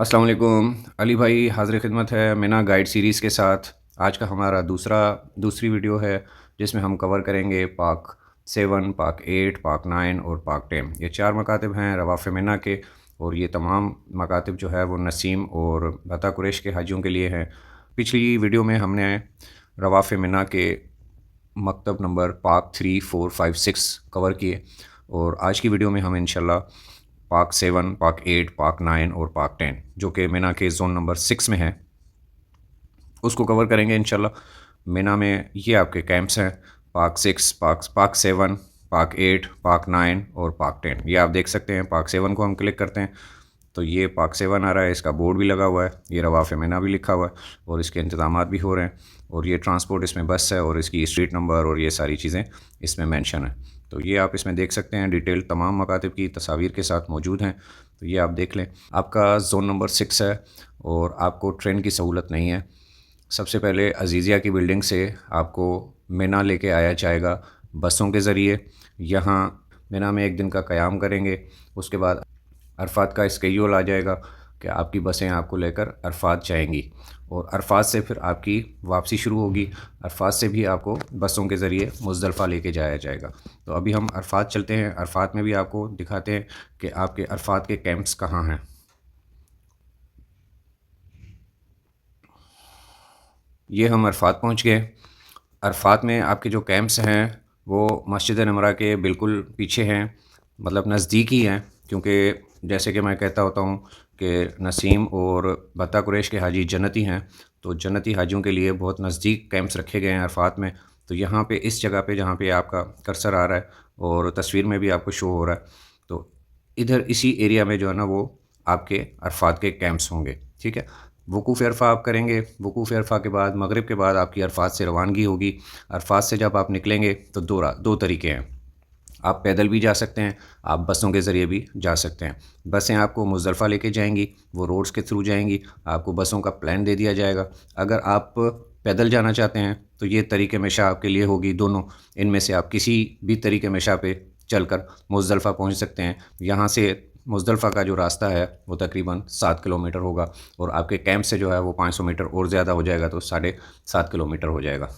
अस्सलाम वालेकुम। अली भाई हाज़िर ख़िदमत है मिना गाइड सीरीज़ के साथ। आज का हमारा दूसरी वीडियो है जिसमें हम कवर करेंगे पाक 7, पाक 8, पाक 9 और पाक 10। ये 4 मकातिब हैं रवाफ़ मिना के, और ये तमाम मकातिब जो है वो नसीम और बता कुरैश के हाजियों के लिए हैं। पिछली वीडियो में हमने रवाफ़ मिना के मकतब नंबर पाक 3, 4, 5, 6 कवर किए, और आज की वीडियो में हम इंशाल्लाह पाक 7, पाक 8, पाक 9 और पाक 10 जो कि मिना के ज़ोन नंबर 6 में है उसको कवर करेंगे इंशाल्लाह। मिना में ये आपके कैंप्स हैं पाक 6, पाक 7, पाक 8, पाक 9 और पाक 10। ये आप देख सकते हैं। पाक 7 को हम क्लिक करते हैं तो ये पाक 7 आ रहा है, इसका बोर्ड भी लगा हुआ है, ये रवाफ़ मिना भी लिखा हुआ है और इसके इंतज़ामात भी हो रहे हैं, और ये ट्रांसपोर्ट इसमें बस है और इसकी स्ट्रीट नंबर और ये सारी चीज़ें इसमें मेंशन है। तो ये आप इसमें देख सकते हैं, डिटेल तमाम मकातिब की तस्वीर के साथ मौजूद हैं। तो ये आप देख लें। आपका ज़ोन नंबर 6 है और आपको ट्रेन की सहूलत नहीं है। सबसे पहले अजीज़िया की बिल्डिंग से आपको मिना लेके आया जाएगा बसों के ज़रिए। यहाँ मिना में एक दिन का क़याम करेंगे, उसके बाद अरफात का स्केड्यूल आ जाएगा कि आपकी बसें आपको लेकर अरफात जाएंगी, और अरफात से फिर आपकी वापसी शुरू होगी। अरफात से भी आपको बसों के ज़रिए मुज़दलिफ़ा लेके जाया जाएगा। तो अभी हम अरफात चलते हैं। अरफात में भी आपको दिखाते हैं कि आपके अरफात के कैंप्स कहाँ हैं। ये हम अरफात पहुँच गए। अरफात में आपके जो कैंप्स हैं वो मस्जिद नमरा के बिल्कुल पीछे हैं, मतलब नज़दीक ही हैं, क्योंकि जैसे कि मैं कहता होता हूँ कि नसीम और बता कुरैश के हाजी जन्नती हैं, तो जन्नती हाजियों के लिए बहुत नज़दीक कैंप्स रखे गए हैं अरफात में। तो यहाँ पे इस जगह पे जहाँ पे आपका कर्सर आ रहा है और तस्वीर में भी आपको शो हो रहा है, तो इधर इसी एरिया में जो है ना वो आपके अरफात के कैंप्स होंगे। ठीक है। वकूफ़ अरफ़ा आप करेंगे। वकूफ़ अरफ़ा के बाद मगरिब के बाद आपकी अरफात से रवानगी होगी। अरफात से जब आप निकलेंगे तो दो तरीके हैं। आप पैदल भी जा सकते हैं, आप बसों के ज़रिए भी जा सकते हैं। बसें आपको मुज़दलिफ़ा लेके जाएंगी, वो रोड्स के थ्रू जाएंगी, आपको बसों का प्लान दे दिया जाएगा। अगर आप पैदल जाना चाहते हैं तो ये तरीक़े मेशा आपके लिए होगी दोनों। इनमें से आप किसी भी तरीक़े मेशा पे चलकर मुज़दलिफ़ा पहुँच सकते हैं। यहाँ से मुज़दलिफ़ा का जो रास्ता है वो तकरीबन 7 किलोमीटर होगा, और आपके कैंप से जो है वो 500 मीटर और ज़्यादा हो जाएगा, तो 7.5 किलोमीटर हो जाएगा।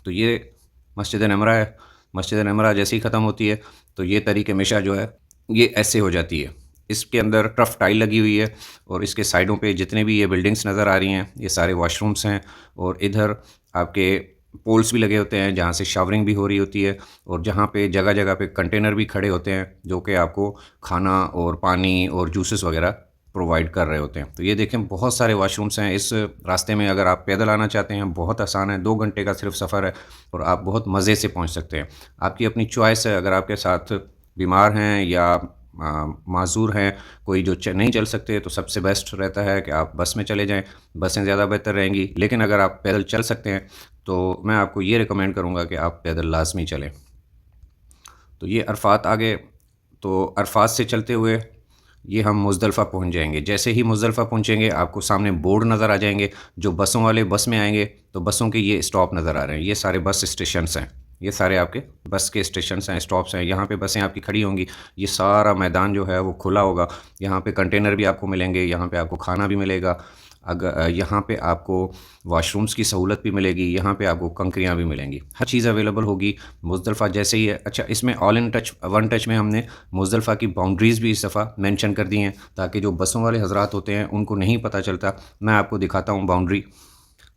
तो ये मस्जिद नमरा है। मस्जिद नमरा जैसे ही ख़त्म होती है तो ये तरीक़ हमेशा जो है ये ऐसे हो जाती है। इसके अंदर टफ़ टाइल लगी हुई है, और इसके साइडों पे जितने भी ये बिल्डिंग्स नज़र आ रही हैं ये सारे वॉशरूम्स हैं, और इधर आपके पोल्स भी लगे होते हैं जहाँ से शावरिंग भी हो रही होती है, और जहाँ पे जगह जगह पे कंटेनर भी खड़े होते हैं जो कि आपको खाना और पानी और जूसेस वगैरह प्रोवाइड कर रहे होते हैं। तो ये देखें बहुत सारे वाशरूम्स हैं इस रास्ते में। अगर आप पैदल आना चाहते हैं बहुत आसान है, 2 घंटे का सिर्फ सफ़र है और आप बहुत मज़े से पहुंच सकते हैं। आपकी अपनी चॉइस है। अगर आपके साथ बीमार हैं या माजूर हैं, कोई जो नहीं चल सकते, तो सबसे बेस्ट रहता है कि आप बस में चले जाएँ। बसें ज़्यादा बेहतर रहेंगी, लेकिन अगर आप पैदल चल सकते हैं तो मैं आपको ये रिकमेंड करूँगा कि आप पैदल लाज़मी चलें। तो ये अरफात आ गए। तो अरफात से चलते हुए ये हम मुज़दलिफ़ा पहुँच जाएंगे। जैसे ही मुज़दलिफ़ा पहुँचेंगे आपको सामने बोर्ड नज़र आ जाएंगे। जो बसों वाले बस में आएंगे तो बसों के ये स्टॉप नज़र आ रहे हैं। ये सारे बस स्टेशंस हैं, ये सारे आपके बस के स्टेशंस हैं, स्टॉप्स हैं। यहाँ पे बसें आपकी खड़ी होंगी। ये सारा मैदान जो है वो खुला होगा। यहाँ पे कंटेनर भी आपको मिलेंगे, यहाँ पे आपको खाना भी मिलेगा। अगर यहाँ पे आपको वॉशरूम्स की सहूलत भी मिलेगी, यहाँ पे आपको कंकरियाँ भी मिलेंगी, हर चीज़ अवेलेबल होगी। मुज़दलिफ़ा जैसे ही है। अच्छा, इसमें all in touch one touch में हमने मुज़दलिफ़ा की बाउंड्रीज़ भी इस दफ़ा मेंशन कर दी हैं, ताकि जो बसों वाले हज़रात होते हैं उनको नहीं पता चलता। मैं आपको दिखाता हूँ बाउंड्री।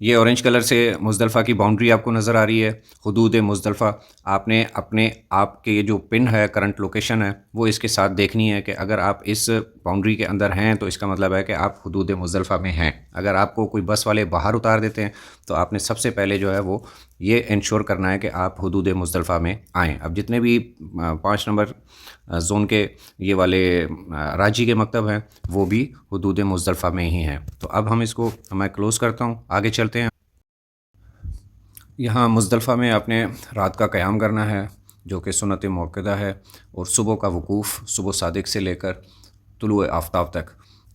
ये ऑरेंज कलर से मुज़दलिफ़ा की बाउंड्री आपको नज़र आ रही है, हुदूद मुज़दलिफ़ा। आपने अपने आपके ये जो पिन है, करंट लोकेशन है, वो इसके साथ देखनी है कि अगर आप इस बाउंड्री के अंदर हैं तो इसका मतलब है कि आप हुदूद मुज़दलिफ़ा में हैं। अगर आपको कोई बस वाले बाहर उतार देते हैं तो आपने सबसे पहले जो है वो ये इंश्योर करना है कि आप हुदूद मुज़दलिफ़ा में आएँ। अब जितने भी 5 नंबर ज़ोन के ये वाले रांची के मकतब हैं वो भी हुदूद मुज़दलिफ़ा में ही हैं। तो अब हम इसको मैं क्लोज़ करता हूँ, आगे चलते हैं। यहाँ मुज़दलिफ़ा में आपने रात का क़याम करना है जो कि सुन्नत मुअक्कदा है, और सुबह का वकूफ़ सुबह सादिक से लेकर तुलुए आफ्ताब तक,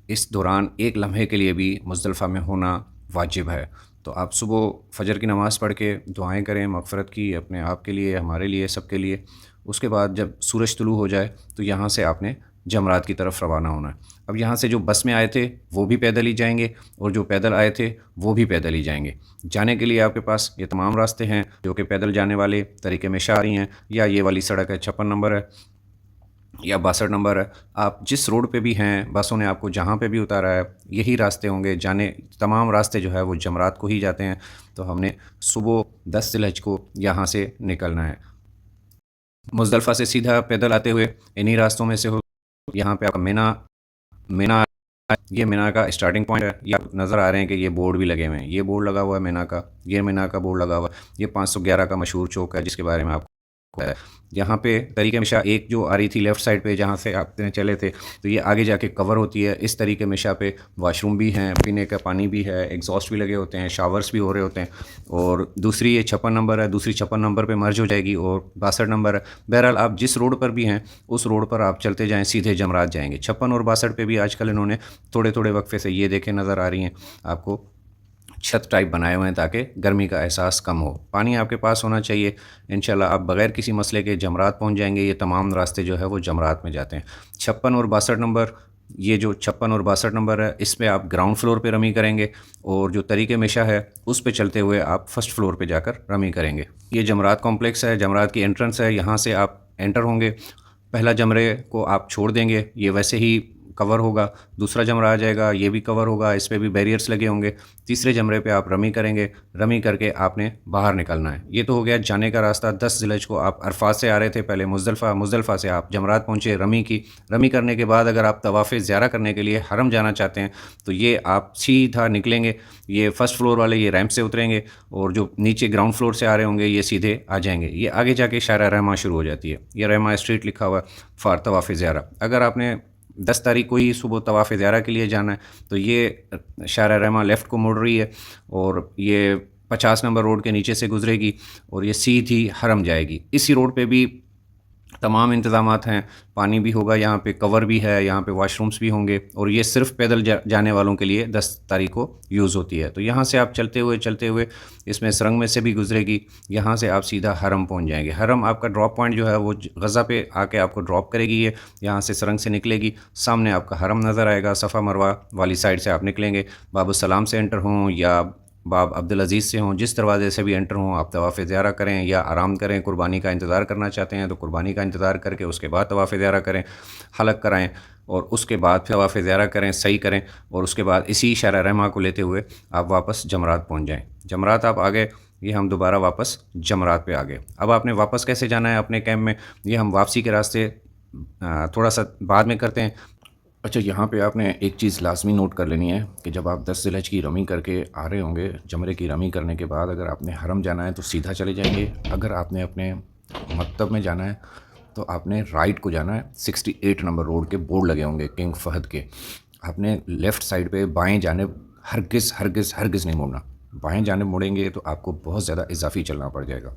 इस दौरान एक लम्हे के लिए भी मुज़दलिफ़ा में होना वाजिब है। तो आप सुबह फ़जर की नमाज़ पढ़ के दुआएँ करें मग़फ़िरत की, अपने आप के लिए, हमारे लिए, सबके लिए। उसके बाद जब सूरज तुलू हो जाए तो यहाँ से आपने जमरात की तरफ रवाना होना है। अब यहाँ से जो बस में आए थे वो भी पैदल ही जाएंगे और जो पैदल आए थे वो भी पैदल ही जाएंगे। जाने के लिए आपके पास ये तमाम रास्ते हैं जो कि पैदल जाने वाले तरीके में आ रही हैं, या ये वाली सड़क है 56 नंबर है या 62 नंबर है। आप जिस रोड पे भी हैं, बसों ने आपको जहाँ पे भी उतारा है यही रास्ते होंगे जाने, तमाम रास्ते जो है वो जमरात को ही जाते हैं। तो हमने सुबह 10 ज़िलहज को यहाँ से निकलना है। मुज़दलिफ़ा से सीधा पैदल आते हुए इन्हीं रास्तों में से हो, यहाँ पे आपका मिना मिना ये मिना का स्टार्टिंग पॉइंट है। ये आप नज़र आ रहे हैं कि ये बोर्ड भी लगे हुए हैं, ये बोर्ड लगा हुआ है मिना का, ये मिना का बोर्ड लगा हुआ है। ये 511 का मशहूर चौक है जिसके बारे में आपको है। यहाँ पे तरीके मिशा एक जो आ रही थी लेफ़्ट साइड पे जहाँ से आप चले थे, तो ये आगे जाके कवर होती है। इस तरीके मिशा पे वॉशरूम भी हैं, पीने का पानी भी है, एग्जॉस्ट भी लगे होते हैं, शावर्स भी हो रहे होते हैं। और दूसरी ये 56 नंबर है, दूसरी 56 नंबर पे मर्ज हो जाएगी और 62 नंबर है। बहरहाल आप जिस रोड पर भी हैं उस रोड पर आप चलते जाएँ, सीधे जमरात जाएंगे। 56 और 62 पे भी आजकल इन्होंने थोड़े थोड़े वक्फे से ये देखें नज़र आ रही हैं आपको छत टाइप बनाए हुए हैं ताकि गर्मी का एहसास कम हो। पानी आपके पास होना चाहिए। इंशाल्लाह आप बग़ैर किसी मसले के जमरात पहुंच जाएंगे। ये तमाम रास्ते जो है वो जमरात में जाते हैं। 56 और 62 नंबर, ये जो 56 और 62 नंबर है इसमें आप ग्राउंड फ्लोर पे रमी करेंगे और जो तरीके मिशा है उस पे चलते हुए आप फर्स्ट फ्लोर पे जाकर रमी करेंगे। ये जमरात कॉम्प्लेक्स है, जमरात की एंट्रेंस है, यहाँ से आप एंटर होंगे। पहला जमरे को आप छोड़ देंगे, ये वैसे ही कवर होगा। दूसरा जमरा आ जाएगा, ये भी कवर होगा, इस पे भी बैरियर्स लगे होंगे। तीसरे जमरे पे आप रमी करेंगे, रमी करके आपने बाहर निकलना है। ये तो हो गया जाने का रास्ता। 10 ज़िलहज को आप अरफात से आ रहे थे, पहले मुज़दलिफ़ा, मुज़दलिफ़ा से आप जमरात पहुँचे, रमी की। रमी करने के बाद अगर आप तवाफ़ ज़ियारा करने के लिए हरम जाना चाहते हैं तो ये आप सीधा निकलेंगे, ये फ़र्स्ट फ्लोर वाले ये रैंप से उतरेंगे और जो नीचे ग्राउंड फ्लोर से आ रहे होंगे ये सीधे आ जाएंगे। ये आगे जाके शारा रहमा शुरू हो जाती है। ये रहमा स्ट्रीट लिखा हुआ है फ़ॉर तवाफ़ ज़ियारा। अगर आपने 10 तारीख को ही सुबह तवाफ़ ज़ियारा के लिए जाना है तो ये शारा रहमा लेफ़्ट को मुड़ रही है और ये 50 नंबर रोड के नीचे से गुजरेगी और ये सीधी हरम जाएगी। इसी रोड पे भी तमाम इंतज़ामात हैं, पानी भी होगा, यहाँ पे कवर भी है, यहाँ पे वॉशरूम्स भी होंगे और ये सिर्फ़ पैदल जाने वालों के लिए 10 तारीख को यूज़ होती है। तो यहाँ से आप चलते हुए इसमें सुरंग में से भी गुजरेगी, यहाँ से आप सीधा हरम पहुँच जाएंगे। हरम आपका ड्रॉप पॉइंट जो है वो गज़ा पे आके आपको ड्रॉप करेगी। ये यहाँ से सुरंग से निकलेगी, सामने आपका हरम नज़र आएगा। सफ़ा मरवा वाली साइड से आप निकलेंगे, बाब सलाम से एंटर हों या बाब अब्दुल अज़ीज़ से हों, जिस दरवाज़े से भी एंटर हों आप तवाफ़ ज़ियारा करें या आराम करें। कुर्बानी का इंतज़ार करना चाहते हैं तो कुर्बानी का इंतज़ार करके उसके बाद तवाफ़ ज़ियारा करें, हलक कराएँ और उसके बाद फिर तवाफ़ ज़ियारा करें, सही करें और उसके बाद इसी शारा रहमा को लेते हुए आप वापस जमरात पहुँच जाएँ। जमरात आप आ गए, ये हम दोबारा वापस जमरात पे आ गए। अब आपने वापस कैसे जाना है अपने कैंप में, ये हम वापसी के रास्ते थोड़ा सा बाद में करते हैं। अच्छा, यहाँ पे आपने एक चीज़ लाज़मी नोट कर लेनी है कि जब आप 10 ज़िलहज की रमी करके आ रहे होंगे, जमरे की रमी करने के बाद अगर आपने हरम जाना है तो सीधा चले जाएंगे। अगर आपने अपने मकतब में जाना है तो आपने राइट को जाना है। 68 नंबर रोड के बोर्ड लगे होंगे किंग फहद के। आपने लेफ़्ट साइड पे बाएं जानिब हरगिज़ हरगिज़ हरगिज़ नहीं मुड़ना। बाएं जानिब मुड़ेंगे तो आपको बहुत ज़्यादा इजाफी चलना पड़ जाएगा।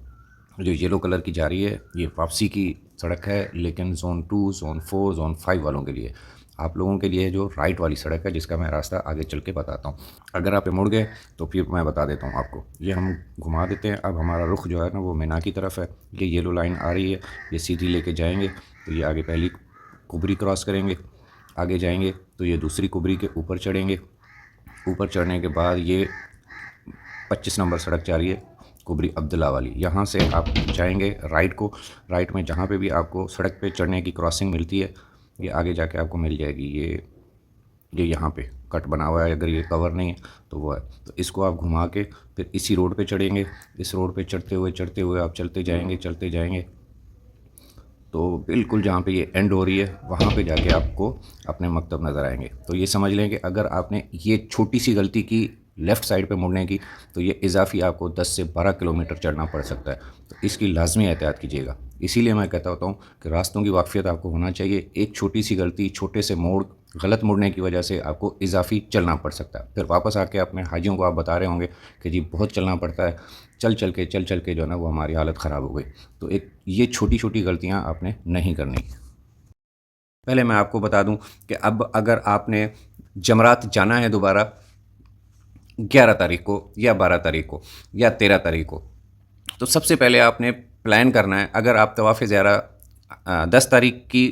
जो येलो कलर की जा रही है ये वापसी की सड़क है, लेकिन ज़ोन 2, ज़ोन 4, ज़ोन 5 वालों के लिए। आप लोगों के लिए जो राइट वाली सड़क है जिसका मैं रास्ता आगे चल के बताता हूँ। अगर आप मुड़ गए तो फिर मैं बता देता हूँ आपको। ये हम घुमा देते हैं। अब हमारा रुख जो है ना वो मिना की तरफ है। ये येलो लाइन आ रही है, ये सीधी लेके जाएंगे तो ये आगे पहली कुबरी क्रॉस करेंगे, आगे जाएंगे तो ये दूसरी कुबरी के ऊपर चढ़ेंगे। ऊपर चढ़ने के बाद ये 25 नंबर सड़क जा रही है कुबरी अब्दुल्ला वाली। यहाँ से आप जाएंगे राइट को, राइट में जहाँ पे भी आपको सड़क पे चढ़ने की क्रॉसिंग मिलती है ये आगे जाके आपको मिल जाएगी। ये यहाँ पे कट बना हुआ है, अगर ये कवर नहीं है तो वो है। तो इसको आप घुमा के फिर इसी रोड पे चढ़ेंगे। इस रोड पे चढ़ते हुए आप चलते जाएंगे तो बिल्कुल जहाँ पे ये एंड हो रही है वहाँ पे जाके आपको अपने मकतब नज़र आएंगे। तो ये समझ लें कि अगर आपने ये छोटी सी गलती की लेफ़्ट साइड पे मुड़ने की तो ये इजाफी आपको 10 से 12 किलोमीटर चढ़ना पड़ सकता है। तो इसकी लाजमी एहतियात कीजिएगा। इसीलिए मैं कहता होता हूँ कि रास्तों की वाक़फ़ियत आपको होना चाहिए। एक छोटी सी गलती, छोटे से मोड़, गलत मुड़ने की वजह से आपको इजाफी चलना पड़ सकता है। फिर वापस आके अपने हाजियों को आप बता रहे होंगे कि जी बहुत चलना पड़ता है, चल चल के जो है ना वो हमारी हालत ख़राब हो गई। तो एक ये छोटी छोटी गलतियाँ आपने नहीं करनी। पहले मैं आपको बता दूं कि अब अगर आपने जमरात जाना है दोबारा 11 तारीख को या 12 तारीख को या 13 तारीख को, तो सबसे पहले आपने प्लान करना है। अगर आप तवाफ़ ज़ियारा 10 तारीख की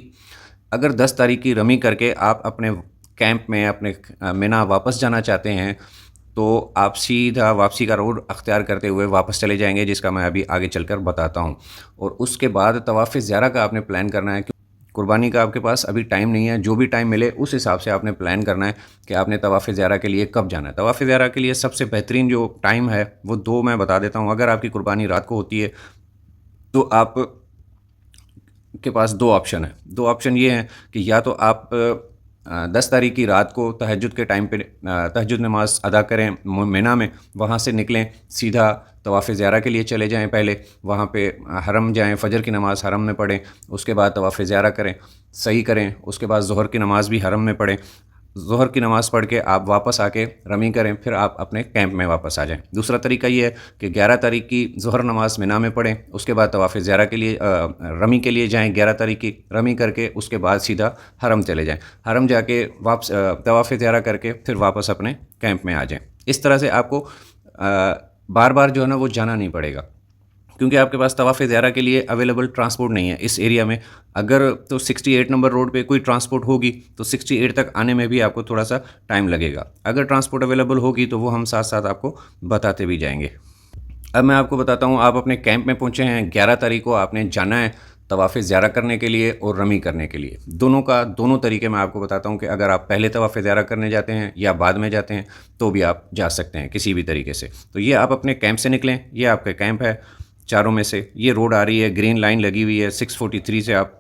अगर 10 तारीख की रमी करके आप अपने कैंप में अपने मिना वापस जाना चाहते हैं, तो आप सीधा वापसी का रोड अख्तियार करते हुए वापस चले जाएंगे, जिसका मैं अभी आगे चलकर बताता हूँ। और उसके बाद तवाफ़ ज़ियारा का आपने प्लान करना है। कुर्बानी का आपके पास अभी टाइम नहीं है, जो भी टाइम मिले उस हिसाब से आपने प्लान करना है कि आपने तवाफ़ ज़ियारा के लिए कब जाना है। तवाफ़ ज़ियारा के लिए सबसे बेहतरीन जो टाइम है वो 2 मैं बता देता हूँ। अगर आपकी कुर्बानी रात को होती है तो आप के पास 2 ऑप्शन हैं। 2 ऑप्शन ये हैं कि या तो आप 10 तारीख की रात को तहज्जुद के टाइम पे तहज्जुद नमाज़ अदा करें मिना में, वहाँ से निकलें सीधा तवाफ़ ज़ियारा के लिए चले जाएं। पहले वहाँ पे हरम जाएं, फ़जर की नमाज़ हरम में पढ़ें, उसके बाद तवाफ़ ज़ियारा करें, सही करें। उसके बाद ज़ोहर की नमाज़ भी हरम में पढ़ें। ज़ोहर की नमाज़ पढ़ के आप वापस आके रमी करें, फिर आप अपने कैंप में वापस आ जाएं। दूसरा तरीका ये है कि 11 तारीख की ज़ोहर नमाज़ मिना में पढ़ें, उसके बाद तवाफ़ ज़ियारा के लिए रमी के लिए जाएं। 11 तारीख की रमी करके उसके बाद सीधा हरम चले जाएं। हरम जाके वापस तवाफ़ ज़ियारा करके फिर वापस अपने कैंप में आ जाएं। इस तरह से आपको बार बार जो है ना वो जाना नहीं पड़ेगा, क्योंकि आपके पास तवाफ़ ज़ियारा के लिए अवेलेबल ट्रांसपोर्ट नहीं है इस एरिया में। अगर तो 68 नंबर रोड पे कोई ट्रांसपोर्ट होगी तो 68 तक आने में भी आपको थोड़ा सा टाइम लगेगा। अगर ट्रांसपोर्ट अवेलेबल होगी तो वो हम साथ साथ आपको बताते भी जाएंगे। अब मैं आपको बताता हूँ, आप अपने कैंप में पहुँचे हैं। 11 तारीख को आपने जाना है तवाफ़ ज़ियारा करने के लिए और रमी करने के लिए। दोनों तरीके मैं आपको बताता हूँ कि अगर आप पहले तवाफ़ ज़ियारा करने जाते हैं या बाद में जाते हैं तो भी आप जा सकते हैं किसी भी तरीके से। तो ये आप अपने कैंप से निकलें, ये आपका कैंप है चारों में से। ये रोड आ रही है, ग्रीन लाइन लगी हुई है। 643 से आप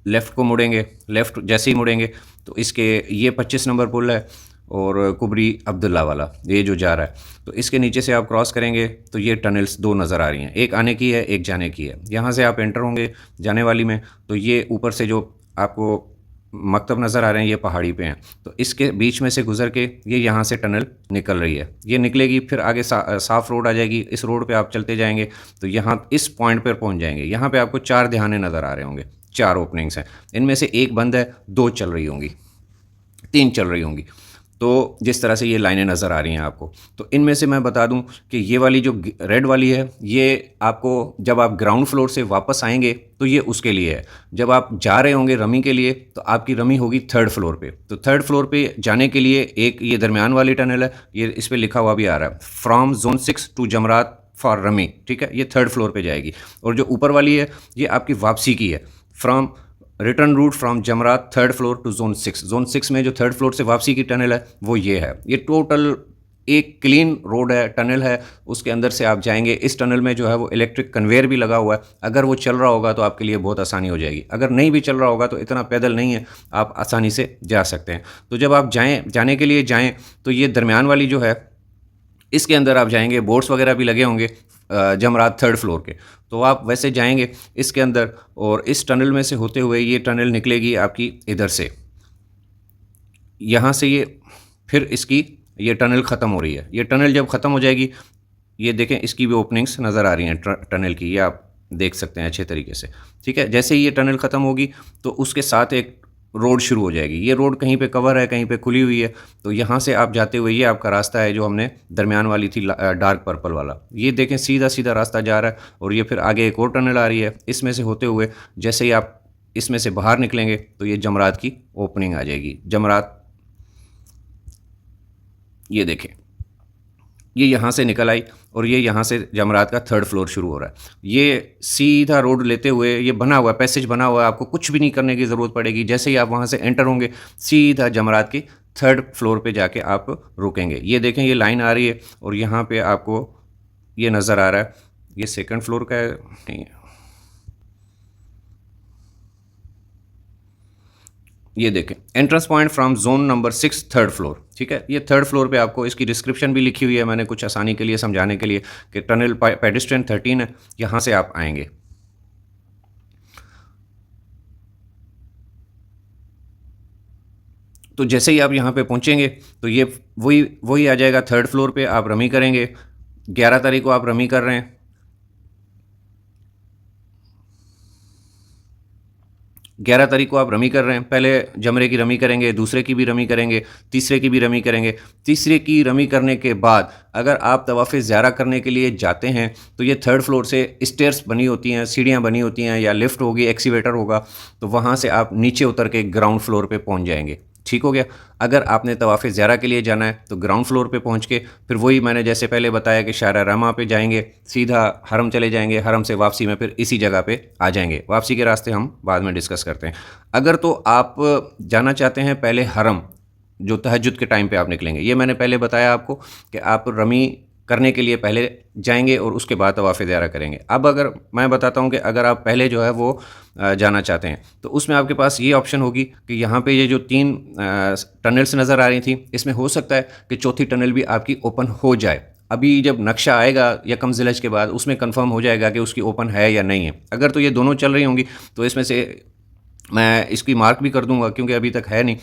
लेफ़्ट को मुड़ेंगे। लेफ़्ट जैसे ही मुड़ेंगे तो इसके ये 25 नंबर पुल है और कुबरी अब्दुल्ला वाला ये जो जा रहा है, तो इसके नीचे से आप क्रॉस करेंगे तो ये टनल्स 2 नज़र आ रही हैं, एक आने की है, एक जाने की है। यहाँ से आप एंटर होंगे जाने वाली में, तो ये ऊपर से जो आपको मकतब नज़र आ रहे हैं ये पहाड़ी पे हैं, तो इसके बीच में से गुज़र के ये यहाँ से टनल निकल रही है। ये निकलेगी फिर आगे साफ़ रोड आ जाएगी। इस रोड पे आप चलते जाएंगे तो यहाँ इस पॉइंट पर पहुँच जाएंगे। यहाँ पे आपको 4 ध्याने नज़र आ रहे होंगे, 4 ओपनिंग्स हैं। इनमें से एक बंद है, 2 चल रही होंगी, 3 चल रही होंगी। तो जिस तरह से ये लाइनें नज़र आ रही हैं आपको, तो इनमें से मैं बता दूं कि ये वाली जो रेड वाली है ये आपको जब आप ग्राउंड फ्लोर से वापस आएंगे तो ये उसके लिए है। जब आप जा रहे होंगे रमी के लिए तो आपकी रमी होगी 3rd फ्लोर पे। तो 3rd फ्लोर पे जाने के लिए एक ये दरमियान वाली टनल है, ये इस पर लिखा हुआ भी आ रहा है from zone 6 to Jamarat for Rami, ठीक है। ये 3rd फ्लोर पे जाएगी। और जो ऊपर वाली है ये आपकी वापसी की है, from return route from Jamarat 3rd floor to zone 6। Zone 6 में जो 3rd फ्लोर से वापसी की टनल है वो ये है। ये टोटल एक क्लीन रोड है, टनल है, उसके अंदर से आप जाएंगे। इस टनल में जो है वो इलेक्ट्रिक कन्वेयर भी लगा हुआ है। अगर वो चल रहा होगा तो आपके लिए बहुत आसानी हो जाएगी। अगर नहीं भी चल रहा होगा तो इतना पैदल नहीं है, आप आसानी से जा सकते हैं। तो जब आप जाने के लिए जाएँ तो ये दरमियान वाली जो है इसके अंदर आप जाएंगे, बोर्ड्स वगैरह भी लगे होंगे जमरात 3rd फ्लोर के, तो आप वैसे जाएंगे इसके अंदर और इस टनल में से होते हुए ये टनल निकलेगी आपकी इधर से, यहाँ से ये फिर इसकी ये टनल ख़त्म हो रही है। ये टनल जब ख़त्म हो जाएगी, ये देखें इसकी भी ओपनिंग्स नज़र आ रही हैं टनल की, ये आप देख सकते हैं अच्छे तरीके से, ठीक है। जैसे ही ये टनल ख़त्म होगी तो उसके साथ एक रोड शुरू हो जाएगी। ये रोड कहीं पे कवर है, कहीं पे खुली हुई है। तो यहाँ से आप जाते हुए ये आपका रास्ता है जो हमने दरमियान वाली थी डार्क पर्पल वाला, ये देखें सीधा सीधा रास्ता जा रहा है। और ये फिर आगे एक और टनल आ रही है, इसमें से होते हुए जैसे ही आप इसमें से बाहर निकलेंगे तो ये जमरात की ओपनिंग आ जाएगी। जमरात ये देखें, ये यहाँ से निकल आई और ये यहाँ से जमरात का 3rd फ्लोर शुरू हो रहा है। ये सीधा रोड लेते हुए ये बना हुआ है, पैसेज बना हुआ है, आपको कुछ भी नहीं करने की ज़रूरत पड़ेगी। जैसे ही आप वहाँ से एंटर होंगे सीधा जमरात की 3rd फ्लोर पे जाके आप रुकेंगे। ये देखें ये लाइन आ रही है और यहाँ पे आपको ये नज़र आ रहा है, ये 2nd फ्लोर का है, नहीं है, ये देखें entrance point from zone number 6 3rd floor, ठीक है। ये 3rd फ्लोर पे आपको इसकी डिस्क्रिप्शन भी लिखी हुई है मैंने कुछ आसानी के लिए समझाने के लिए कि टनल पेडिस्ट्रियन 13 है, यहाँ से आप आएंगे। तो जैसे ही आप यहाँ पे पहुँचेंगे तो ये वही आ जाएगा 3rd फ्लोर पे, आप रमी करेंगे। 11 तारीख को आप रमी कर रहे हैं 11 तारीख को आप रमी कर रहे हैं, पहले जमरे की रमी करेंगे, दूसरे की भी रमी करेंगे, तीसरे की भी रमी करेंगे। तीसरे की रमी करने के बाद अगर आप तवाफ़े ज़ियारा करने के लिए जाते हैं तो ये थर्ड फ्लोर से स्टेयर्स बनी होती हैं, सीढ़ियाँ बनी होती हैं, या लिफ्ट होगी, एक्सीवेटर होगा, तो वहाँ से आप नीचे उतर के ग्राउंड फ्लोर पे पहुँच जाएंगे। ठीक हो गया। अगर आपने तवाफ़े ज़ियारा के लिए जाना है तो ग्राउंड फ्लोर पे पहुँच के फिर वही मैंने जैसे पहले बताया कि शारा रमा पे जाएंगे, सीधा हरम चले जाएंगे, हरम से वापसी में फिर इसी जगह पे आ जाएंगे। वापसी के रास्ते हम बाद में डिस्कस करते हैं। अगर तो आप जाना चाहते हैं पहले हरम, जो तहज्जुद के टाइम पे आप निकलेंगे, ये मैंने पहले बताया आपको कि आप रमी करने के लिए पहले जाएंगे और उसके बाद तवाफ़े ज़ियारा करेंगे। अब अगर मैं बताता हूँ कि अगर आप पहले जो है वो जाना चाहते हैं तो उसमें आपके पास ये ऑप्शन होगी कि यहाँ पे ये जो 3 टनल्स नज़र आ रही थी, इसमें हो सकता है कि चौथी टनल भी आपकी ओपन हो जाए। अभी जब नक्शा आएगा यकम ज़िलहज के बाद उसमें कंफर्म हो जाएगा कि उसकी ओपन है या नहीं है। अगर तो ये दोनों चल रही होंगी तो इसमें से मैं इसकी मार्क भी कर दूंगा क्योंकि अभी तक है नहीं।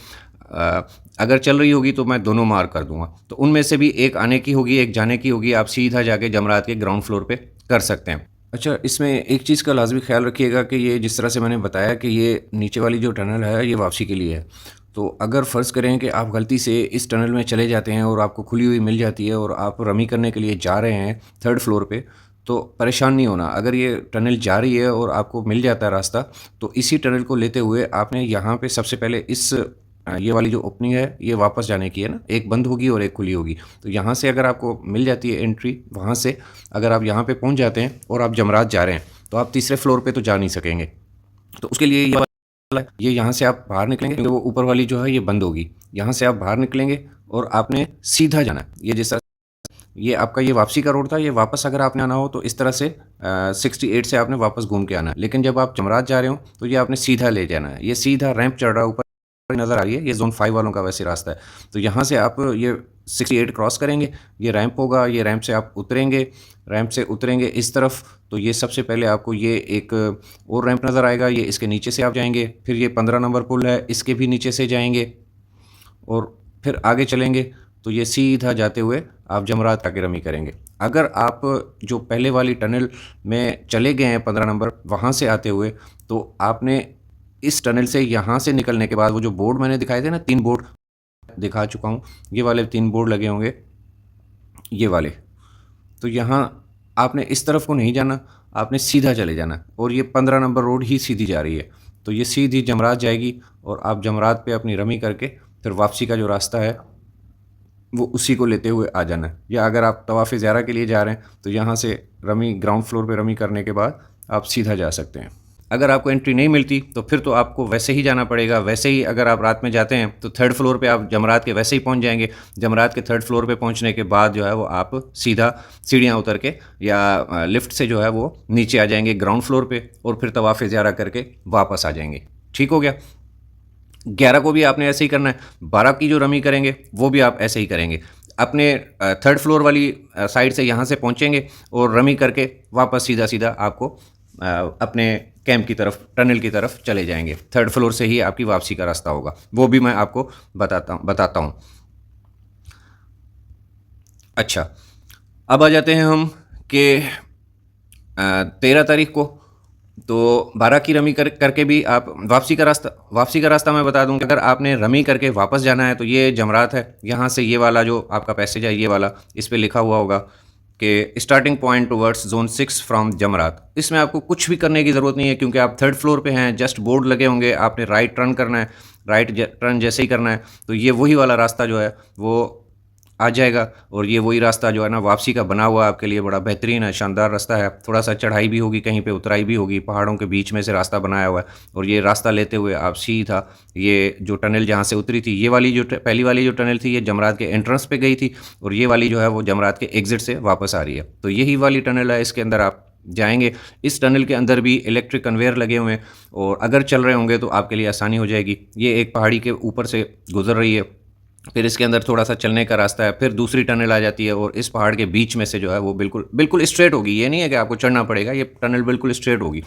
अगर चल रही होगी तो मैं दोनों मार्क कर दूंगा। तो उनमें से भी एक आने की होगी, एक जाने की होगी। आप सीधा जाके जमरात के ग्राउंड फ्लोर पे कर सकते हैं। अच्छा, इसमें एक चीज़ का लाजमी ख्याल रखिएगा कि ये जिस तरह से मैंने बताया कि ये नीचे वाली जो टनल है ये वापसी के लिए है। तो अगर फ़र्ज़ करें कि आप गलती से इस टनल में चले जाते हैं और आपको खुली हुई मिल जाती है और आप रमी करने के लिए जा रहे हैं थर्ड फ्लोर पे, तो परेशान नहीं होना। अगर ये टनल जा रही है और आपको मिल जाता है रास्ता, तो इसी टनल को लेते हुए आपने यहाँ पे सबसे पहले इस ये वाली जो ओपनिंग है ये वापस जाने की है ना, एक बंद होगी और एक खुली होगी। तो यहाँ से अगर आपको मिल जाती है एंट्री, वहाँ से अगर आप यहाँ पे पहुँच जाते हैं और आप जमरात जा रहे हैं तो आप तीसरे फ्लोर पे तो जा नहीं सकेंगे। तो उसके लिए ये यहाँ से आप बाहर निकलेंगे क्योंकि वो ऊपर वाली जो है ये बंद होगी। यहाँ से आप बाहर निकलेंगे और आपने सीधा जाना है। ये जैसा ये आपका ये वापसी का रोड था, ये वापस अगर आपने आना हो तो इस तरह से 68 से आपने वापस घूम के आना है। लेकिन जब आप जमरात जा रहे हो तो ये आपने सीधा ले जाना है। ये सीधा रैंप चढ़ रहा है, ऊपर नज़र आ रही है, ये जोन 5 वालों का वैसे रास्ता है। तो यहाँ से आप ये 68 क्रॉस करेंगे, ये रैंप होगा, ये रैंप से आप उतरेंगे, रैंप से उतरेंगे इस तरफ। तो ये सबसे पहले आपको ये एक और रैंप नज़र आएगा, ये इसके नीचे से आप जाएंगे। फिर ये 15 नंबर पुल है, इसके भी नीचे से जाएंगे और फिर आगे चलेंगे तो ये सीधा जाते हुए आप जमरात आके रमी करेंगे। अगर आप जो पहले वाली टनल में चले गए हैं 15 नंबर, वहाँ से आते हुए, तो आपने इस टनल से यहाँ से निकलने के बाद वो जो बोर्ड मैंने दिखाए थे ना, 3 बोर्ड दिखा चुका हूँ, ये वाले 3 बोर्ड लगे होंगे, ये वाले। तो यहाँ आपने इस तरफ को नहीं जाना, आपने सीधा चले जाना और ये 15 नंबर रोड ही सीधी जा रही है। तो ये सीधी जमरात जाएगी और आप जमरात पे अपनी रमी करके फिर वापसी का जो रास्ता है वो उसी को लेते हुए आ जाना है। या अगर आप तवाफ़े ज़ियारा के लिए जा रहे हैं तो यहाँ से रमी ग्राउंड फ्लोर पे रमी करने के बाद आप सीधा जा सकते हैं। अगर आपको एंट्री नहीं मिलती तो फिर तो आपको वैसे ही जाना पड़ेगा। वैसे ही अगर आप रात में जाते हैं तो थर्ड फ्लोर पे आप जमरात के वैसे ही पहुंच जाएंगे। जमरात के थर्ड फ्लोर पे पहुंचने के बाद जो है वो आप सीधा सीढ़ियाँ उतर के या लिफ्ट से जो है वो नीचे आ जाएंगे ग्राउंड फ्लोर पे और फिर तवाफ़े ज़ियारा करके वापस आ जाएंगे। ठीक हो गया। 11 को भी आपने ऐसे ही करना है। 12 की जो रमी करेंगे वो भी आप ऐसे ही करेंगे। अपने थर्ड फ्लोर वाली साइड से यहाँ से पहुँचेंगे और रमी करके वापस सीधा सीधा आपको अपने कैंप की तरफ, टनल की तरफ चले जाएंगे। थर्ड फ्लोर से ही आपकी वापसी का रास्ता होगा, वो भी मैं आपको बताता हूँ। अच्छा, अब आ जाते हैं हम कि 13 तारीख को तो 12 की रमी करके भी आप वापसी का रास्ता मैं बता दूं कि अगर आपने रमी करके वापस जाना है तो ये जमरात है। यहाँ से ये वाला जो आपका पैसेज है, ये वाला, इस पे लिखा हुआ होगा कि starting point towards zone 6 from Jamarat. इसमें आपको कुछ भी करने की ज़रूरत नहीं है क्योंकि आप थर्ड फ्लोर पे हैं। जस्ट बोर्ड लगे होंगे, आपने राइट टर्न करना है, राइट टर्न जैसे ही करना है तो ये वही वाला रास्ता जो है वो आ जाएगा। और ये वही रास्ता जो है ना वापसी का बना हुआ आपके लिए, बड़ा बेहतरीन है, शानदार रास्ता है। थोड़ा सा चढ़ाई भी होगी, कहीं पे उतराई भी होगी, पहाड़ों के बीच में से रास्ता बनाया हुआ है। और ये रास्ता लेते हुए आप सीधा ये जो टनल जहाँ से उतरी थी, ये वाली जो पहली वाली जो टनल थी ये जमरात के एंट्रेंस पे गई थी और ये वाली जो है वो जमरात के एग्जिट से वापस आ रही है। तो यही वाली टनल है, इसके अंदर आप जाएंगे। इस टनल के अंदर भी इलेक्ट्रिक कन्वेयर लगे हुए हैं और अगर चल रहे होंगे तो आपके लिए आसानी हो जाएगी। ये एक पहाड़ी के ऊपर से गुजर रही है, फिर इसके अंदर थोड़ा सा चलने का रास्ता है, फिर दूसरी टनल आ जाती है और इस पहाड़ के बीच में से जो है वो बिल्कुल बिल्कुल स्ट्रेट होगी। ये नहीं है कि आपको चढ़ना पड़ेगा, ये टनल बिल्कुल स्ट्रेट होगी।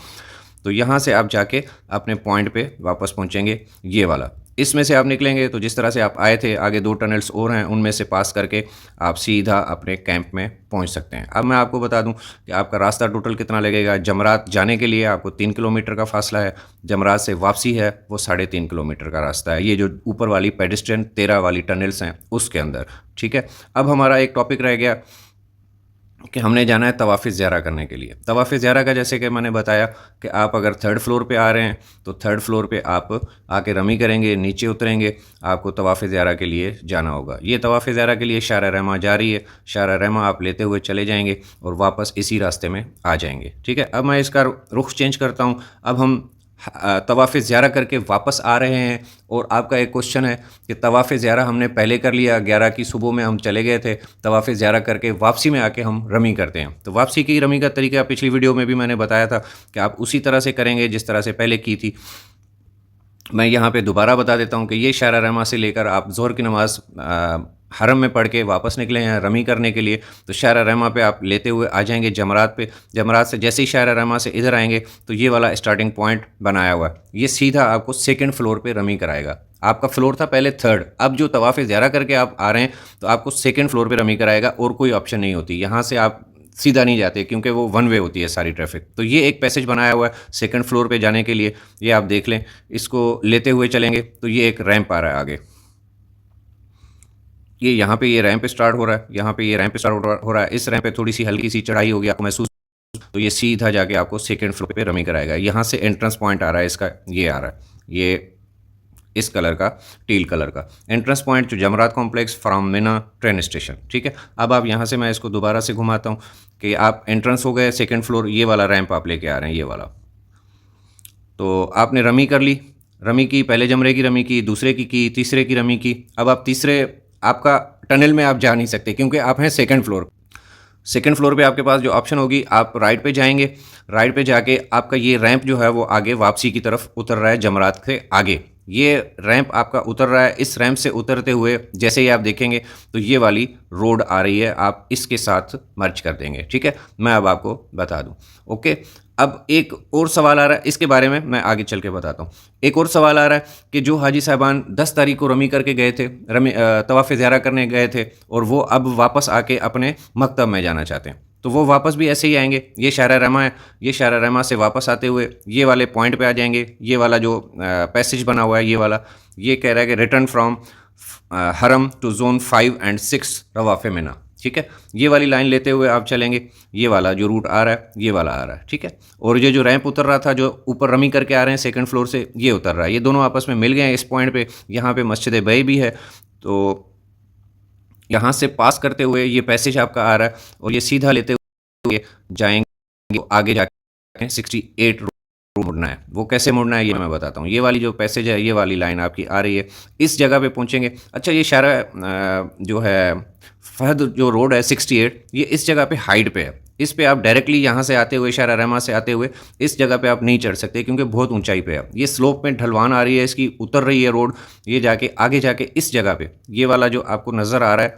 तो यहाँ से आप जाके अपने पॉइंट पे वापस पहुँचेंगे, ये वाला। इसमें से आप निकलेंगे तो जिस तरह से आप आए थे, आगे 2 टनल्स और हैं, उनमें से पास करके आप सीधा अपने कैंप में पहुंच सकते हैं। अब मैं आपको बता दूं कि आपका रास्ता टोटल कितना लगेगा। जमरात जाने के लिए आपको 3 किलोमीटर का फासला है, जमरात से वापसी है वो 3.5 किलोमीटर का रास्ता है, ये जो ऊपर वाली पेडिस्ट्रियन 13 वाली टनल्स हैं उसके अंदर। ठीक है, अब हमारा एक टॉपिक रह गया कि हमने जाना है तवाफ़ ज़ियारा करने के लिए। तवाफ़ ज़ियारा का जैसे कि मैंने बताया कि आप अगर 3rd फ्लोर पे आ रहे हैं तो 3rd फ्लोर पे आप आके रमी करेंगे, नीचे उतरेंगे, आपको तवाफ़ ज़ियारा के लिए जाना होगा। ये तवाफ़ ज़ियारा के लिए शारा रहमा जारी है, शारा रहमा आप लेते हुए चले जाएंगे और वापस इसी रास्ते में आ जाएंगे। ठीक है, अब मैं इसका रुख चेंज करता हूँ। अब हम तवाफ़ ज़ियारा करके वापस आ रहे हैं और आपका एक क्वेश्चन है कि तवाफ़ ज़ियारा हमने पहले कर लिया, 11 की सुबह में हम चले गए थे, तवाफ़ ज़ियारा करके वापसी में आके हम रमी करते हैं। तो वापसी की रमी का तरीका पिछली वीडियो में भी मैंने बताया था कि आप उसी तरह से करेंगे जिस तरह से पहले की थी। मैं यहाँ पे दोबारा बता देता हूँ कि ये शारा रहमा से लेकर आप ज़ोहर की नमाज़ हरम में पढ़ के वापस निकले हैं रमी करने के लिए, तो शारा रहमा पे आप लेते हुए आ जाएंगे जमरात पे। जमरात से जैसे ही शारा रहमा से इधर आएंगे तो ये वाला स्टार्टिंग पॉइंट बनाया हुआ है, ये सीधा आपको 2nd फ्लोर पे रमी कराएगा। आपका फ्लोर था पहले 3rd, अब जो तवाफ़ ज़ियारा करके आप आ रहे हैं तो आपको 2nd फ्लोर पे रमी कराएगा और कोई ऑप्शन नहीं होती, यहाँ से आप सीधा नहीं जाते क्योंकि वो 1 वे होती है सारी ट्रैफिक। तो ये एक पैसेज बनाया हुआ है 2nd फ्लोर पे जाने के लिए, ये आप देख लें। इसको लेते हुए चलेंगे तो ये एक रैंप आ रहा है आगे, ये यहाँ पे ये रैंप स्टार्ट हो रहा है, यहाँ पे ये रैंप स्टार्ट हो रहा है। इस रैंप पे थोड़ी सी हल्की सी चढ़ाई होगी आपको महसूस, तो ये सीधा जाके आपको 2nd फ्लोर पे रमी कराएगा। यहाँ से एंट्रेंस पॉइंट आ रहा है इसका, ये आ रहा है, ये इस कलर का, टील कलर का एंट्रेंस पॉइंट जो Jamarat complex from Mina train station. ठीक है, अब आप यहाँ से मैं इसको दोबारा से घुमाता हूँ कि आप एंट्रेंस हो गए 2nd फ्लोर, ये वाला रैंप आप लेके आ रहे हैं, ये वाला। तो आपने रमी कर ली, रमी की, पहले जमरे की रमी की, दूसरे की, तीसरे की रमी की। अब आप तीसरे, आपका टनल में आप जा नहीं सकते क्योंकि आप हैं 2nd फ्लोर। 2nd फ्लोर पे आपके पास जो ऑप्शन होगी, आप राइट पे जाएंगे, राइट पे जाके आपका ये रैंप जो है वो आगे वापसी की तरफ उतर रहा है जमरात से आगे, ये रैंप आपका उतर रहा है। इस रैंप से उतरते हुए जैसे ही आप देखेंगे तो ये वाली रोड आ रही है, आप इसके साथ मर्ज कर देंगे। ठीक है, मैं अब आपको बता दूं। ओके, अब एक और सवाल आ रहा है, इसके बारे में मैं आगे चल के बताता हूँ। एक और सवाल आ रहा है कि जो हाजी साहबान 10 तारीख को रमी करके गए थे, तवाफ़ ज़ियारा करने गए थे और वो अब वापस आके अपने मकतब में जाना चाहते हैं, तो वो वापस भी ऐसे ही आएंगे। ये शारा रहमा है, ये शारा रहमा से वापस आते हुए ये वाले पॉइंट पे आ जाएंगे। ये वाला जो पैसेज बना हुआ है, ये वाला, ये कह रहा है कि रिटर्न फ्रॉम हरम टू जोन 5 एंड 6 रवाफ़े मिना। ठीक है, ये वाली लाइन लेते हुए आप चलेंगे, ये वाला जो रूट आ रहा है ये वाला आ रहा है। ठीक है, और ये जो रैंप उतर रहा था, जो ऊपर रमी करके आ रहे हैं 2nd फ्लोर से, ये उतर रहा है, ये दोनों आपस में मिल गए हैं इस पॉइंट पे। यहाँ पे मस्जिद बई भी है, तो यहाँ से पास करते हुए ये पैसेज आपका आ रहा है और ये सीधा लेते हुए जाएंगे, आगे जाके 68 मुड़ना है। वो कैसे मुड़ना है ये मैं बताता हूँ। ये वाली जो पैसेज है, ये वाली लाइन आपकी आ रही है, इस जगह पे पहुँचेंगे। अच्छा, ये शारा जो है फहद जो रोड है 68, ये इस जगह पे हाइट पे है, इस पे आप डायरेक्टली यहाँ से आते हुए, शारा रहमा से आते हुए इस जगह पे आप नहीं चढ़ सकते क्योंकि बहुत ऊंचाई पे है। ये स्लोप में ढलवान आ रही है, इसकी उतर रही है रोड, ये जाके आगे जाके इस जगह पे, ये वाला जो आपको नज़र आ रहा है,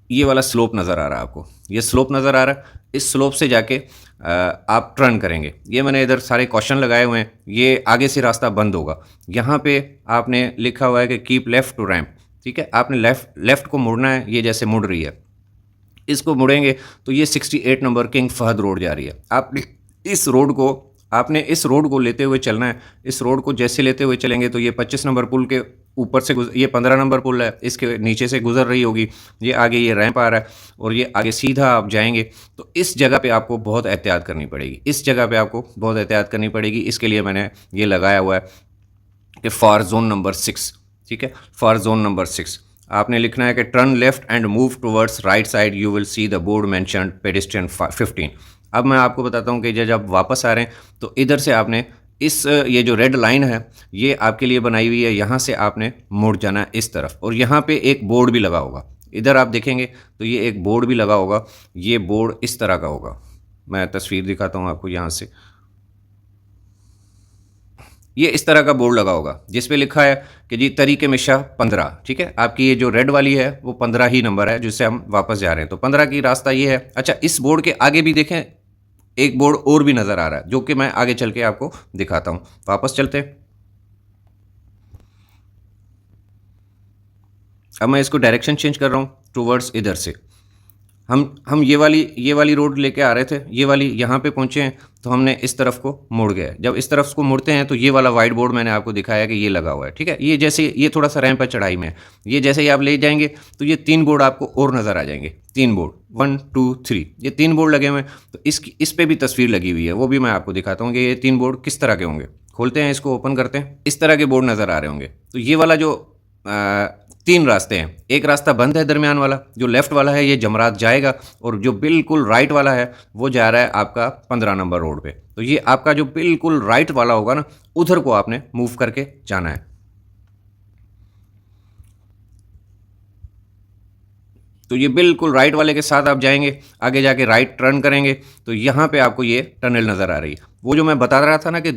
ये वाला स्लोप नज़र आ रहा है आपको, ये स्लोप नज़र आ रहा है, इस स्लोप से जाके आप टर्न करेंगे। ये मैंने इधर सारे क्वेश्चन लगाए हुए हैं, ये आगे से रास्ता बंद होगा। यहाँ पे आपने लिखा हुआ है कि कीप लेफ़्ट टू रैंप। ठीक है, आपने लेफ़्ट को मुड़ना है, ये जैसे मुड़ रही है, इसको मुड़ेंगे तो ये 68 नंबर किंग फहद रोड जा रही है। आपने इस रोड को लेते हुए चलना है। इस रोड को जैसे लेते हुए चलेंगे तो ये 25 नंबर पुल के ऊपर से ये 15 नंबर पुल है, इसके नीचे से गुजर रही होगी, ये आगे ये रैंप आ रहा है और ये आगे सीधा आप जाएंगे। तो इस जगह पे आपको बहुत एहतियात करनी पड़ेगी, इस जगह पे आपको बहुत एहतियात करनी पड़ेगी। इसके लिए मैंने ये लगाया हुआ है कि फॉर जोन नंबर 6। ठीक है, फॉर जोन नंबर 6 आपने लिखना है कि turn left and move towards right side, you will see the board mentioned pedestrian 15। अब मैं आपको बताता हूँ कि जब वापस आ रहे हैं तो इधर से आपने ये जो रेड लाइन है ये आपके लिए बनाई हुई है, यहाँ से आपने मुड़ जाना है इस तरफ, और यहाँ पे एक बोर्ड भी लगा होगा। इधर आप देखेंगे तो ये एक बोर्ड भी लगा होगा, ये बोर्ड इस तरह का होगा, मैं तस्वीर दिखाता हूँ आपको। यहाँ से ये इस तरह का बोर्ड लगा होगा जिस पे लिखा है कि जी तरीके में शाह 15। ठीक है, आपकी ये जो रेड वाली है वो 15 ही नंबर है जिससे हम वापस जा रहे हैं, तो 15 की रास्ता ये है। अच्छा, इस बोर्ड के आगे भी देखें, एक बोर्ड और भी नज़र आ रहा है, जो कि मैं आगे चल के आपको दिखाता हूँ। वापस चलते हैं। अब मैं इसको डायरेक्शन चेंज कर रहा हूँ टूवर्ड्स इधर से। हम ये वाली रोड लेके आ रहे थे, ये वाली यहाँ पे पहुँचे हैं, तो हमने इस तरफ को मुड़ गए। जब इस तरफ को मुड़ते हैं तो ये वाला वाइट बोर्ड मैंने आपको दिखाया कि ये लगा हुआ है, ठीक है। ये जैसे ये थोड़ा सा रैंप है, चढ़ाई में है। ये जैसे ही आप ले जाएंगे तो ये 3 बोर्ड आपको और नज़र आ जाएंगे। 3 बोर्ड, 1 2 3, ये 3 बोर्ड लगे हुए हैं। तो इस पे भी तस्वीर लगी हुई है, वो भी मैं आपको दिखाता हूँ कि ये 3 बोर्ड किस तरह के होंगे। खोलते हैं इसको, ओपन करते हैं। इस तरह के बोर्ड नज़र आ रहे होंगे। तो ये वाला जो 3 रास्ते हैं, एक रास्ता बंद है दरमियान वाला, जो लेफ्ट वाला है ये जमरात जाएगा, और जो बिल्कुल राइट वाला है वो जा रहा है आपका 15 नंबर रोड पे। तो ये आपका जो बिल्कुल राइट वाला होगा ना, उधर को आपने मूव करके जाना है। तो ये बिल्कुल राइट वाले के साथ आप जाएंगे, आगे जाके राइट टर्न करेंगे तो यहाँ पे आपको ये टनल नज़र आ रही है। वो जो मैं बता रहा था ना कि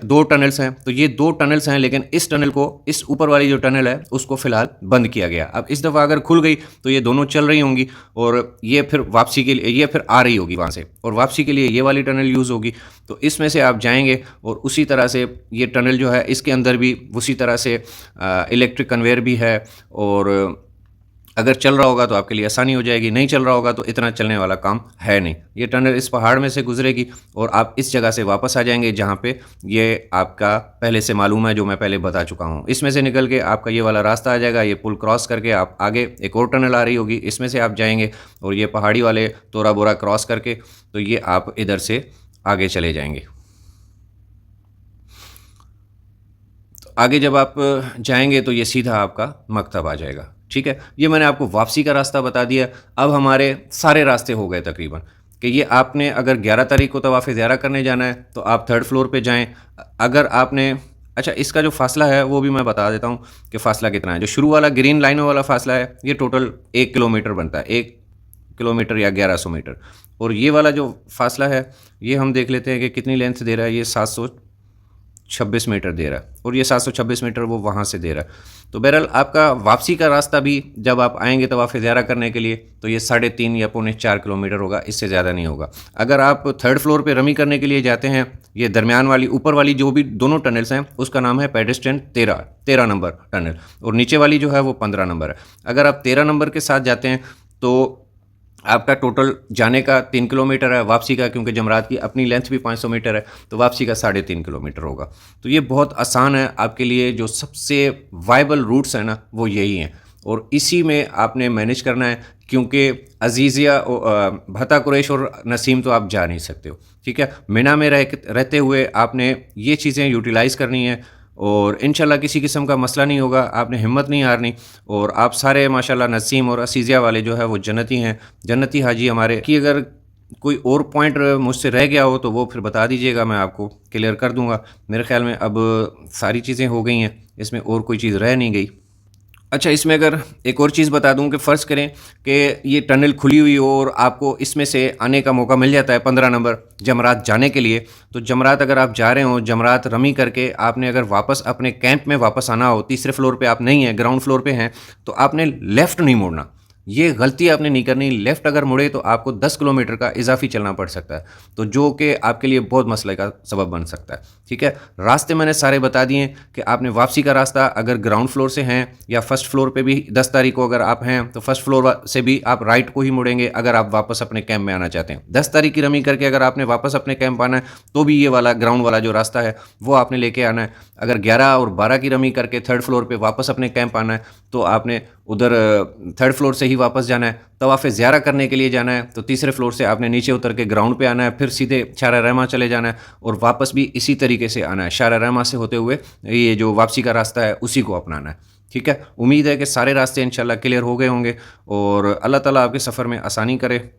2 टनल्स हैं, तो ये 2 टनल्स हैं, लेकिन इस टनल को, इस ऊपर वाली जो टनल है उसको फ़िलहाल बंद किया गया। अब इस दफ़ा अगर खुल गई तो ये दोनों चल रही होंगी, और ये फिर वापसी के लिए, ये फिर आ रही होगी वहाँ से, और वापसी के लिए ये वाली टनल यूज़ होगी। तो इसमें से आप जाएंगे, और उसी तरह से ये टनल जो है इसके अंदर भी उसी तरह से इलेक्ट्रिक कन्वेयर भी है, और अगर चल रहा होगा तो आपके लिए आसानी हो जाएगी, नहीं चल रहा होगा तो इतना चलने वाला काम है नहीं। ये टनल इस पहाड़ में से गुजरेगी, और आप इस जगह से वापस आ जाएंगे जहाँ पे ये आपका पहले से मालूम है, जो मैं पहले बता चुका हूँ। इसमें से निकल के आपका ये वाला रास्ता आ जाएगा, ये पुल क्रॉस करके आप आगे एक और टनल आ रही होगी, इसमें से आप जाएंगे, और ये पहाड़ी वाले तोरा बोरा क्रॉस करके तो ये आप इधर से आगे चले जाएंगे। तो आगे जब आप जाएंगे तो ये सीधा आपका मकतब आ जाएगा, ठीक है। ये मैंने आपको वापसी का रास्ता बता दिया। अब हमारे सारे रास्ते हो गए तकरीबन, कि ये आपने अगर 11 तारीख को तवाफ़ ज़ियारा करने जाना है तो आप 3rd फ्लोर पे जाएं। अगर आपने, अच्छा, इसका जो फासला है वो भी मैं बता देता हूँ कि फ़ासला कितना है। जो शुरू वाला ग्रीन लाइनों वाला फ़ासला है ये टोटल 1 किलोमीटर बनता है, 1 किलोमीटर या 1100 मीटर। और ये वाला जो फासला है ये हम देख लेते हैं कि कितनी लेंथ दे रहा है। ये 726 मीटर दे रहा है, और ये 726 मीटर वो वहाँ से दे रहा है। तो बहरहाल आपका वापसी का रास्ता भी जब आप आएंगे तवाफ़ ज़ियारा करने के लिए तो ये 3.5 या 3.25 किलोमीटर होगा, इससे ज़्यादा नहीं होगा। अगर आप 3rd फ्लोर पे रमी करने के लिए जाते हैं, ये दरमियान वाली ऊपर वाली जो भी दोनों टनल्स हैं उसका नाम है पेडेस्ट्रियन 13 नंबर टनल, और नीचे वाली जो है वो 15 नंबर है। अगर आप 13 नंबर के साथ जाते हैं तो आपका टोटल जाने का 3 किलोमीटर है, वापसी का, क्योंकि जमरात की अपनी लेंथ भी 500 मीटर है, तो वापसी का 3.5 किलोमीटर होगा। तो ये बहुत आसान है आपके लिए। जो सबसे वाइबल रूट्स हैं ना वो यही हैं, और इसी में आपने मैनेज करना है, क्योंकि अजीज़िया, भता कुरैश और नसीम तो आप जा नहीं सकते हो, ठीक है। मिना में रहते हुए आपने ये चीज़ें यूटिलाइज़ करनी है, और इंशाल्लाह किसी किस्म का मसला नहीं होगा। आपने हिम्मत नहीं हारनी, और आप सारे माशाल्लाह नसीम और असीज़िया वाले जो है वो जन्नती हैं, जन्नती हाजी हमारे की। अगर कोई और पॉइंट मुझसे रह गया हो तो वो फिर बता दीजिएगा, मैं आपको क्लियर कर दूंगा। मेरे ख्याल में अब सारी चीज़ें हो गई हैं, इसमें और कोई चीज़ रह नहीं गई। अच्छा, इसमें अगर एक और चीज़ बता दूं कि फ़र्ज़ करें कि ये टनल खुली हुई हो और आपको इसमें से आने का मौका मिल जाता है 15 नंबर जमरात जाने के लिए। तो जमरात अगर आप जा रहे हो, जमरात रमी करके आपने अगर वापस अपने कैंप में वापस आना हो, 3रे फ्लोर पे आप नहीं हैं, ग्राउंड फ्लोर पे हैं, तो आपने लेफ़्ट नहीं मुड़ना। ये गलती आपने नहीं करनी। लेफ़्ट अगर मुड़े तो आपको 10 किलोमीटर का इजाफी चलना पड़ सकता है, तो जो कि आपके लिए बहुत मसले का सबब बन सकता है, ठीक है। रास्ते मैंने सारे बता दिए कि आपने वापसी का रास्ता अगर ग्राउंड फ्लोर से हैं या फर्स्ट फ्लोर पे भी 10 तारीख को अगर आप हैं तो फर्स्ट फ्लोर से भी आप राइट को ही मुड़ेंगे अगर आप वापस अपने कैंप में आना चाहते हैं। 10 तारीख की रमी करके अगर आपने वापस अपने कैंप आना है तो भी ये वाला ग्राउंड वाला जो रास्ता है वो आपने लेके आना है। अगर 11 और 12 की रमी करके 3rd फ्लोर पर वापस अपने कैंप आना है तो आपने उधर 3rd फ्लोर से ही वापस जाना है। तवाफ़ ज़ियारा करने के लिए जाना है तो 3रे फ्लोर से आपने नीचे उतर के ग्राउंड पे आना है, फिर सीधे शारा रहमा चले जाना है और वापस भी इसी तरीके से आना है। शारा रहमा से होते हुए ये जो वापसी का रास्ता है उसी को अपनाना है, ठीक है। उम्मीद है कि सारे रास्ते इंशाल्लाह क्लियर हो गए होंगे और अल्लाह ताला आपके सफ़र में आसानी करे।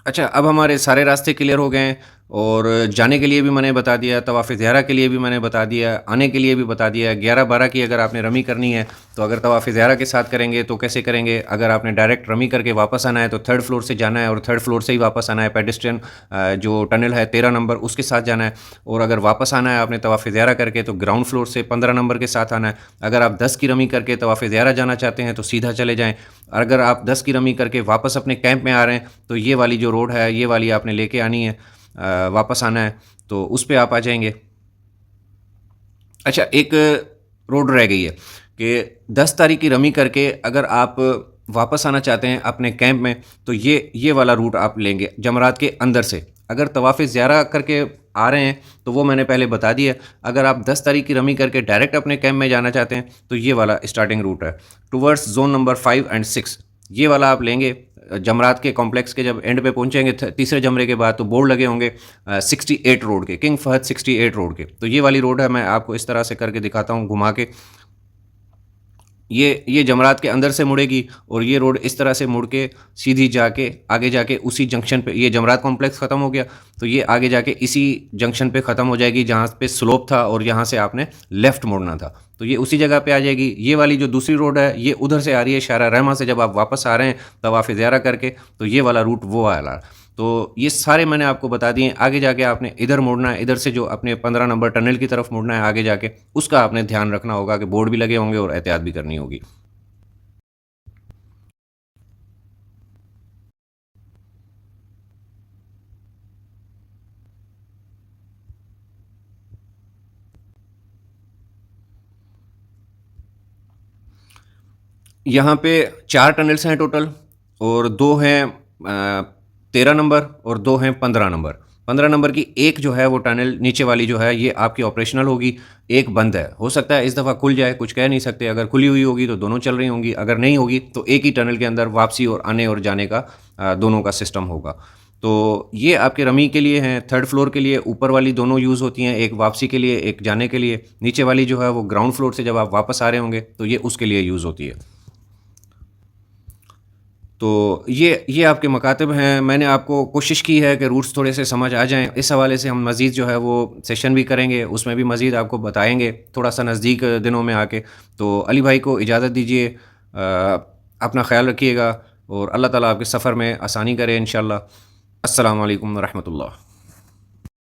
अच्छा, अब हमारे सारे रास्ते क्लियर हो गए हैं और जाने के लिए भी मैंने बता दिया, तवाफ़ ज़ियारा के लिए भी मैंने बता दिया, आने के लिए भी बता दिया। 11-12 की अगर आपने रमी करनी है तो अगर तवाफ़ ज़ियारा के साथ करेंगे तो कैसे करेंगे। अगर आपने डायरेक्ट रमी करके वापस आना है तो 3rd फ्लोर से जाना है और 3rd फ्लोर से ही वापस आना है। पेडेस्ट्रियन जो टनल है 13 नंबर उसके साथ जाना है, और अगर वापस आना है आपने तवाफ़ ज़ियारा करके तो ग्राउंड फ्लोर से 15 नंबर के साथ आना है। अगर आप 10 की रमी करके तवाफ़ ज़ियारा जाना चाहते हैं तो सीधा चले जाएँ। अगर आप 10 की रमी करके वापस अपने कैंप में आ रहे हैं तो ये वाली जो रोड है ये वाली आपने लेके आनी है। वापस आना है तो उस पे आप आ जाएंगे। अच्छा, एक रोड रह गई है कि 10 तारीख की रमी करके अगर आप वापस आना चाहते हैं अपने कैंप में, तो ये वाला रूट आप लेंगे जमरात के अंदर से। अगर तवाफ़ ज़ियारा करके आ रहे हैं तो वो मैंने पहले बता दिया। अगर आप 10 तारीख की रमी करके डायरेक्ट अपने कैंप में जाना चाहते हैं तो ये वाला स्टार्टिंग रूट है टूवर्ड्स जोन नंबर 5 एंड 6। ये वाला आप लेंगे। जमरात के कॉम्प्लेक्स के जब एंड पे पहुंचेंगे तीसरे जमरे के बाद, तो बोर्ड लगे होंगे 68 रोड के, किंग फहद 68 रोड के। तो ये वाली रोड है, मैं आपको इस तरह से करके दिखाता हूँ घुमा के। ये जमरात के अंदर से मुड़ेगी और ये रोड इस तरह से मुड़ के सीधी जाके आगे जाके उसी जंक्शन पे, ये जमरात कॉम्प्लेक्स ख़त्म हो गया तो ये आगे जाके इसी जंक्शन पे ख़त्म हो जाएगी जहाँ पे स्लोप था और यहाँ से आपने लेफ़्ट मुड़ना था, तो ये उसी जगह पे आ जाएगी। ये वाली जो दूसरी रोड है ये उधर से आ रही है शारा रहमा से, जब आप वापस आ रहे हैं तवाफ़ ज़ियारा करके, तो ये वाला रूट वो वाला। तो ये सारे मैंने आपको बता दिए। आगे जाके आपने इधर मुड़ना है, इधर से जो अपने 15 नंबर टनल की तरफ मुड़ना है आगे जाके, उसका आपने ध्यान रखना होगा कि बोर्ड भी लगे होंगे और एहतियात भी करनी होगी। यहाँ पे 4 टनल्स हैं टोटल और 2 हैं 13 नंबर और 2 हैं 15 नंबर। 15 नंबर की एक जो है वो टनल नीचे वाली जो है ये आपकी ऑपरेशनल होगी, एक बंद है। हो सकता है इस दफ़ा खुल जाए, कुछ कह नहीं सकते। अगर खुली हुई होगी तो दोनों चल रही होंगी, अगर नहीं होगी तो एक ही टनल के अंदर वापसी और आने और जाने का दोनों का सिस्टम होगा। तो ये आपके रमी के लिए हैं, थर्ड फ्लोर के लिए ऊपर वाली दोनों यूज़ होती हैं, एक वापसी के लिए एक जाने के लिए। नीचे वाली जो है वो ग्राउंड फ्लोर से जब आप वापस आ रहे होंगे तो ये उसके लिए यूज़ होती है। तो ये आपके मकातब हैं। मैंने आपको कोशिश की है कि रूट्स थोड़े से समझ आ जाएँ। इस हवाले से हम मज़ीद जो है वो सेशन भी करेंगे, उसमें भी मज़ीद आपको बताएँगे थोड़ा सा नज़दीक दिनों में आके। तो अली भाई को इजाज़त दीजिए, अपना ख़्याल रखिएगा और अल्लाह ताला आपके सफ़र में आसानी करे इंशाअल्लाह। अस्सलामु अलैकुम व रहमतुल्लाह।